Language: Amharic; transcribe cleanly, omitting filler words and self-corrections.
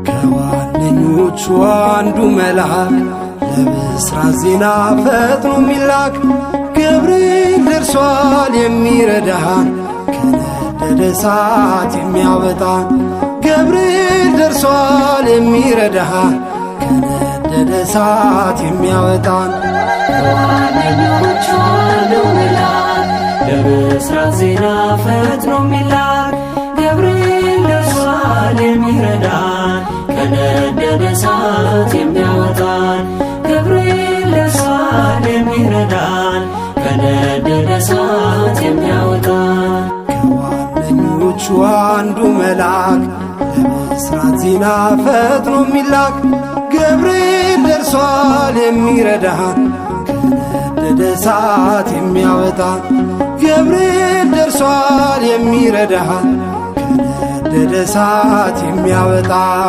ከዋነኞቹ አንዱ መልአክ ለብስራት ዜና ፈጥኖ ሚላክ ገብርኤል ደርሷል የሚረዳን ከነደደ እሳት የሚያወጣን ገብርኤል ደርሷል የሚረዳን ከነደደ እሳት የሚያወጣን ከዋነኞቹ አንዱ መልአክ ለብስራት ዜና ፈጥኖ ሚላክ ገብርኤል ደርሷል የሚረዳን ከነደደ እሳት የሚያወጣን ገብርኤል ደርሷል የሚረዳን ከነደደ እሳት የሚያወጣን ከዋነኞቹ አንዱ መልአክ ለብስራት ዜና ፈጥኖ ሚላክ ገብርኤል ደርሷል የሚረዳን ከነደደ እሳት የሚያወጣን ገብርኤል ደርሷል የሚረዳን ከነደደ እሳት የሚያወጣን